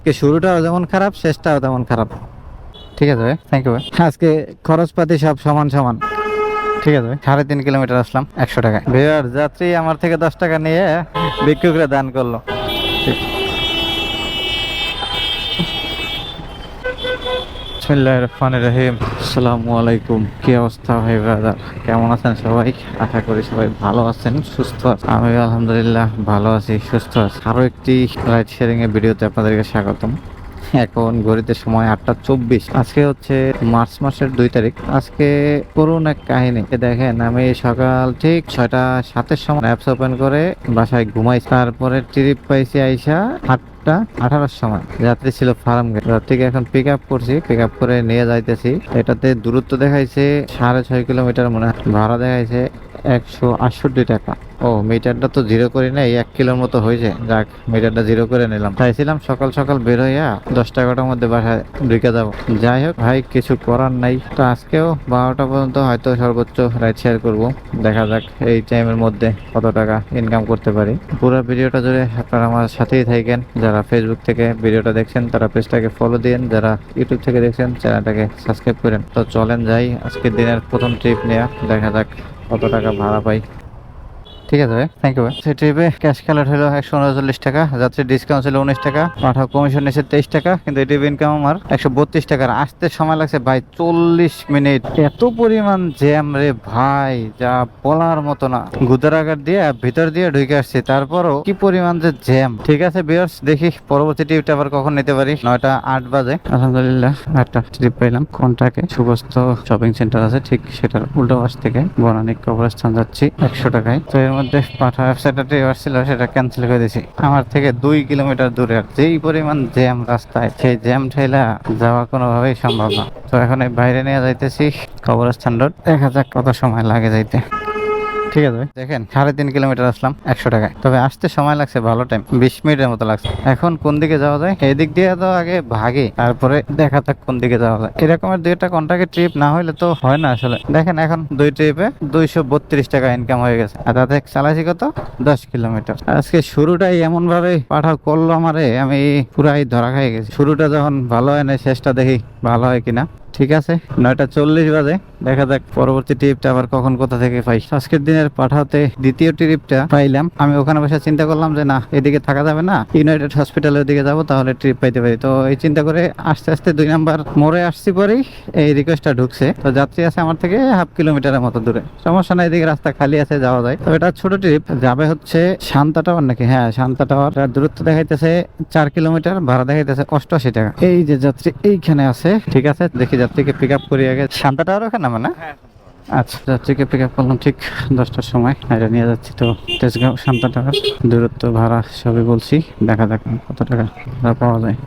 আজকে শুরুটাও যেমন খারাপ, শেষটাও তেমন খারাপ। ঠিক আছে ভাই, থ্যাংক ইউ ভাই। আজকে খরচপাতি সব সমান সমান। ঠিক আছে ভাই, 3.5 কিলোমিটার আসলাম 100 টাকায়। ভিউয়ার যাত্রী আমার থেকে 10 টাকা নিয়ে ভিক্ষুকরা দান করলো। ঠিক। বিসমিল্লাহির রহমানির রহিম। আসসালামু আলাইকুম। কি অবস্থা ভাই ব্রাদার, কেমন আছেন সবাই? আশা করি সবাই ভালো আছেন, সুস্থ আছেন। আমি আলহামদুলিল্লাহ ভালো আছি, সুস্থ আছি। আরো একটি রাইড শেয়ারিং এর ভিডিওতে আপনাদেরকে স্বাগতম। এখন ঘড়িতে সময় 8টা 24। আজকে হচ্ছে মার্চ মাসের 2 তারিখ। আজকে করুন এক কাহিনী। দেখেন, আমি সকাল ঠিক 6টা 7-এর সময় অ্যাপস ওপেন করে বাসায় ঘুমাই। তারপরে ট্রিপ পাইছি আইসা 8টা 18-এর সময়। যাত্রী ছিল ফার্ম গেট। যাত্রীকে এখন পিক আপ করছি, পিক আপ করে নিয়ে যাইতেছি। এটাতে দূরত্ব দেখাইছে 6.5 কিলোমিটার, মনে হয় ভাড়া দেখাইছে 168 টাকা। ও, মিটারটা তো জিরো করি নাই, 1 কিলোর মতো হয়েছে। যাক, মিটারটা জিরো করে নিলাম। চাইছিলাম সকাল সকাল বের হইয়া 10টা 11টার মধ্যে বাসায় ঢুকে যাবো। যাই হোক ভাই, কিছু করার নাই। তো আজকেও 12টা পর্যন্ত হয়তো সর্বোচ্চ রাইড শেয়ার করবো। দেখা যাক এই টাইমের মধ্যে কত টাকা ইনকাম করতে পারি। পুরো ভিডিওটা জুড়ে আপনারা আমার সাথেই থাকেন। যারা ফেসবুক থেকে ভিডিওটা দেখছেন তারা পেজটাকে ফলো দিন, যারা ইউটিউব থেকে দেখছেন চ্যানেলটাকে সাবস্ক্রাইব করেন। তো চলেন যাই আজকের দিনের প্রথম ট্রিপ নেওয়া, দেখা যাক কত টাকা ভাড়া পাই। ঠিক আছে ভাই, থ্যাংক ইউ ভাই। সেই ট্রিপে ক্যাশ কালেক্ট হলো 139 টাকা, যাত্রীর ডিসকাউন্ট ছিল 19 টাকা, পাঠাও কমিশন নিয়েছে 23 টাকা, কিন্তু এই ট্রিপ ইনকাম আমার 132 টাকার। আসতে সময় লাগছে ভাই 40 মিনিট। এত পরিমাণ জ্যাম রে ভাই, যা বলার মতো না। গুদারাঘাট দিয়ে ভিতর দিয়ে ঢুকে আসছি, তারপরও কি পরিমাণ যে জ্যাম। ঠিক আছে ভিউয়ার্স, দেখি পরবর্তী ট্রিপটা আবার কখন নিতে পারি। 9টা 8 বাজে আলহামদুলিল্লাহ একটা ট্রিপ পাইলাম। কোনটাকে? সুবস্ত শপিং সেন্টার আছে ঠিক সেটার উল্টো পাশ থেকে বনানী কবরস্থান যাচ্ছি 100 টাকায়। তো এর মধ্যে পাঠা ওয়েবসাইটটা ছিল, সেটা ক্যান্সেল করে দিয়েছি। আমার থেকে 2 কিলোমিটার দূরে, আর যেই পরিমাণ জ্যাম রাস্তায়, সেই জ্যাম ঠেলা যাওয়া কোনোভাবেই সম্ভব না। তো এখন এই বাইরে নিয়ে যাইতেছি কবরস্থান রোড, দেখা যাক কত সময় লাগে যাইতে। ঠিক আছে ভাই, দেখেন 3.5 কিলোমিটার আসলাম 100 টাকায়। তবে আসতে সময় লাগছে ভালো টাইম, 20 মিনিটের মতো লাগছে। এখন কোন দিকে যাওয়া যায়? এই দিক দিয়ে তো আগে ভাগে, তারপরে দেখা যাক কোন দিকে যাওয়া যায়। এরকমের 2টা কন্টাক্টের ট্রিপ না হলে তো হয় না আসলে। দেখেন এখন 2 ট্রিপে 232 টাকা ইনকাম হয়ে গেছে, আর তাতে চালাইছি কত? 10 কিলোমিটার। আজকে শুরুটাই এমন ভাবে পাঠাও করলো আমারে, আমি পুরাই ধরা খাই গেছি। শুরুটা যখন ভালো হয় না, শেষটা দেখি ভালো হয় কিনা। ঠিক আছে, 9টা 40 বাজে, দেখা যাক পরবর্তী ট্রিপটা আবার কখন কোথা থেকে পাই। আজকের দিনের পাঠাতে দ্বিতীয় ট্রিপটা পাইলাম। আমি ওখানে বসে চিন্তা করলাম যে না, এদিকে থাকা যাবে না, ইউনাইটেড হসপিটালের দিকে যাবো, তাহলে ট্রিপ পাইতে পারি। তো এই চিন্তা করে আস্তে আস্তে 2 নাম্বার মোড়ে আসছি, পরেই এই রিকোয়েস্টটা ঢুকছে। তো যাত্রী আছে আমার থেকে 1/2 কিলোমিটারের মতো দূরে, সমস্যা নাই, এদিকে রাস্তা খালি আছে, যাওয়া যায়। তো এটা ছোট ট্রিপ, যাবে হচ্ছে শান্তা টাওয়ার নাকি? হ্যাঁ, শান্তা টাওয়ার। দূরত্ব দেখাইতেছে 4 কিলোমিটার, ভাড়া দেখাইতেছে 88 টাকা। এই যে যাত্রী এইখানে আছে। ঠিক আছে, দেখি যাত্রীকে পিক আপ করি আগে। শান্তা টাওয়ার ওখানে মানে? আচ্ছা, যাত্রীকে পিক আপ করলাম ঠিক 10টার সময়, এটা নিয়ে যাচ্ছি। তো তেজগাঁও শান্তা টাওয়ার, দূরত্ব ভাড়া সবই বলছি, দেখা যাক কত টাকা পাওয়া যায়।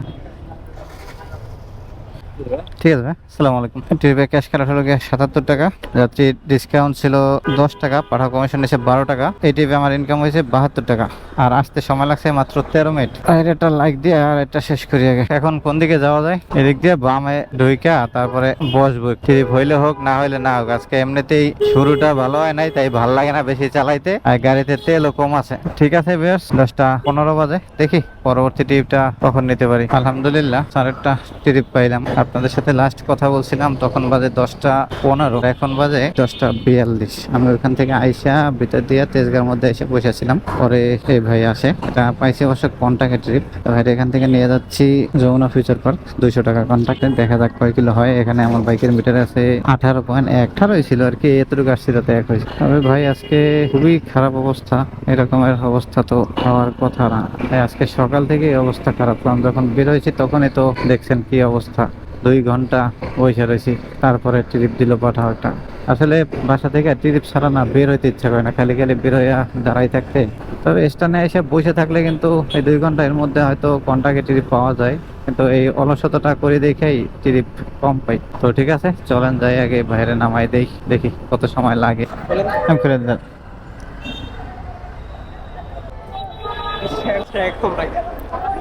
ঠিক আছে ভাই, আসসালামু আলাইকুম। ট্রিপে ক্যাশ কালেক্ট হলো 77 টাকা, যাত্রীর ডিসকাউন্ট ছিল 10 টাকা, পাঠাও কমিশন নিয়েছে 12 টাকা। এই ট্রিপে আমার ইনকাম হয়েছে 72 টাকা, আর আসতে সময় লাগছে মাত্র 13 মিনিট। আর এটা লাইক দিয়ে আর এটা শেষ করি আগে। এখন কোন দিকে যাওয়া যায়? এদিক দিয়ে বামে ঢুইকা তারপরে বসবো। ট্রিপ হইলে হোক, না হইলে না হোক। আজকে এমনিতেই শুরুটা ভালো হয় নাই, তাই ভাল লাগে না বেশি চালাইতে, আর গাড়িতে তেলও কম আছে। ঠিক আছে ভিউয়ার্স, 10টা 15 বাজে, দেখি পরবর্তী ট্রিপটা কখন নিতে পারি। আলহামদুলিল্লাহ 4টা ট্রিপ পাইলাম। আপনাদের সাথে লাস্ট কথা বলছিলাম তখন বাজে 10টা 15, এখন বাজে 10টা 42। আমি ওখান থেকে আইসা ভিতর দিয়ে তেজগাঁর মধ্যে এসে বসেছিলাম, পরে এই ভাই আসে। এটা পাইছি অবশ্য কন্ট্যাক্টের ট্রিপ। ভাই এখান থেকে নিয়ে যাচ্ছি যমুনা ফিউচার পার্ক, 200 টাকা কন্ট্যাক্টে। দেখা যাক কয় কিলো হয়। এখানে আমার বাইকের মিটার আছে 18.1 ছিল আর কি, এতটুকু আসছি তাতে 1 হয়েছে। তবে ভাই আজকে খুবই খারাপ অবস্থা, এরকমের অবস্থা তো হওয়ার কথা না। আজকে সকাল থেকে অবস্থা খারাপ, কারণ যখন বের হয়েছি তখনই তো দেখছেন কি অবস্থা। 2 ঘন্টা বসে রয়েছি, তারপরে ট্রিপ দিল পাঠাও একটা। আসলে বাসা থেকে ট্রিপ ছাড়া না বের হইতে ইচ্ছা করে না, খালি খালি বের হইয়া দাঁড়াই থাকতে। তবে স্টানে এসে বসে থাকলে কিন্তু এই 2 ঘন্টা এর মধ্যে হয়তো কন্টাক্টে ট্রিপ পাওয়া যায়, কিন্তু এই অলসতাটা করে দেখেই ট্রিপ কম পাই। তো ঠিক আছে, চলেন যাই আগে বাইরে নামাই দেই, দেখি কত সময় লাগে।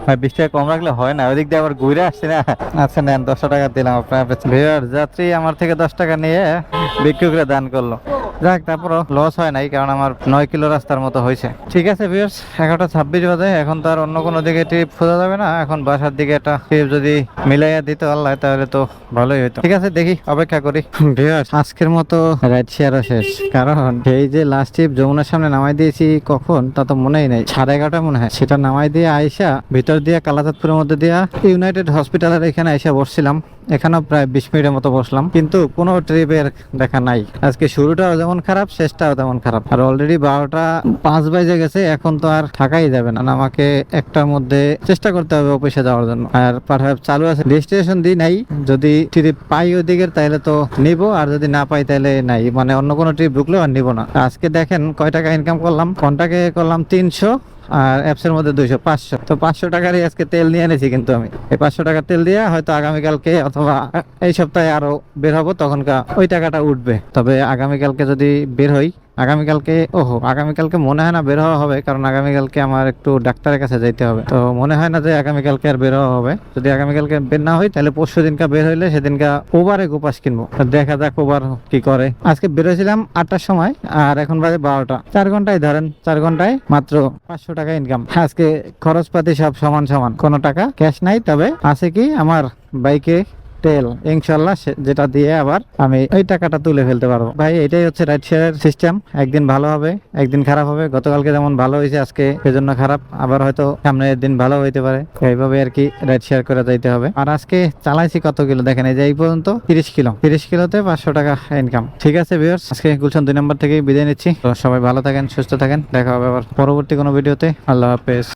ভাই 20 টাকা কম রাখলে হয় না? ওইদিক দিয়ে আবার ঘুরে আসছি না। আচ্ছা নেন, 10 টাকা দিলাম আপনার। ভিউয়ার যাত্রী আমার থেকে 10 টাকা নিয়ে ভিক্ষুকরা দান করলো। যাক তারপরও লস হয় নাই, কারণ আমার 9 কিলো রাস্তার মতো হয়েছে। ঠিক আছে ভিউয়ার্স, 11:26 বাজে, এখন তো আর অন্য কোনো দিকে ট্রিপ খোঁজা যাবে না। এখন বাসার দিকে একটা ট্রিপ যদি মিলাইয়া দিতে আল্লাহ তাহলে তো ভালোই হতো। ঠিক আছে, দেখি, অপেক্ষা করি। ভিউয়ার্স, আজকের মতো রাইড শেয়ারও শেষ, কারণ এই যে লাস্ট ট্রিপ যমুনার সামনে নামাই দিয়েছি কখন তা তো মনেই নেই, 11:30 মনে হয়। সেটা নামাই দিয়ে আইসা ভিতর দিয়ে কালাচাঁদপুরের মধ্যে দিয়া ইউনাইটেড হসপিটালের এখানে আইসা বসছিলাম। এখানেও প্রায় 20 মিনিটের মতো বসলাম, কিন্তু কোনো ট্রিপের দেখা নাই। আজকে শুরুটাও যেমন খারাপ, শেষটাও তেমন খারাপ। আর অলরেডি 12:05 বাজে গেছে, এখন তো আর থাকাই যাবে না। আমাকে একটার মধ্যে চেষ্টা করতে হবে অফিসে যাওয়ার জন্য। আর পারহ্যাপস চালু আছে, রেজিস্ট্রেশন দিই নাই। যদি ট্রিপ পাই ওদিকের তাহলে তো নিব, আর যদি না পাই তাহলে নাই, মানে অন্য কোনো ট্রিপ ঢুকলেও আর নিব না। আজকে দেখেন কয় টাকা ইনকাম করলাম। কন্টাকে করলাম 300, আর অ্যাপসের মধ্যে 200, 500। তো 500 টাকারই আজকে তেল নিয়ে এনেছি, কিন্তু আমি এই 500 টাকার তেল দিয়ে হয়তো আগামীকালকে অথবা এই সপ্তাহে আরো বের হবো, তখনকার ওই টাকাটা উঠবে। তবে আগামীকালকে যদি বের হই, আগামীকালকে মনে হয় না বের হওয়া হবে, কারণ আগামীকালকে আমার একটু ডাক্তারের কাছে যাইতে হবে। তো মনে হয় না যে আগামীকালকে আর বের হওয়া হবে। যদি আগামীকালকে বের না হই তাহলে পরশু দিনকা বের হইলে সেদিনকা ওভারে গোপাস কিনবো। তো দেখা যাক ওভার কি করে। আজকে বেরোছিলাম 8টার সময়, আর এখন বাজে 12টা। 4 ঘন্টায় ধরেন, 4 ঘন্টায় মাত্র 500 টাকা ইনকাম। আজকে খরচপাতি সব সমান সমান, কোনো টাকা ক্যাশ নাই। তবে আছে কি আমার বাইকে তেল, ইনশাল্লাহ যেটা দিয়ে আবার আমি ওই টাকাটা তুলে ফেলতে পারবো। ভাই, এটাই হচ্ছে রাইড শেয়ারের সিস্টেম। একদিন ভালো হবে, একদিন খারাপ হবে। গতকালকে যেমন ভালো হয়েছে, আজকে সেজন্য খারাপ, আবার হয়তো সামনের দিন ভালো হইতে পারে। এইভাবে আর কি রাইড শেয়ার করে যাইতে হবে। আর আজকে চালাইছি কত কিলো দেখেন, এই যে এই পর্যন্ত 30 কিলো। 30 কিলোতে 500 টাকা ইনকাম। ঠিক আছে ভিউয়ার্স, আজকে গুলশান 2 নম্বর থেকে বিদায় নিচ্ছি। তো সবাই ভালো থাকেন, সুস্থ থাকেন, দেখা হবে আবার পরবর্তী কোনো ভিডিওতে। আল্লাহ হাফেজ।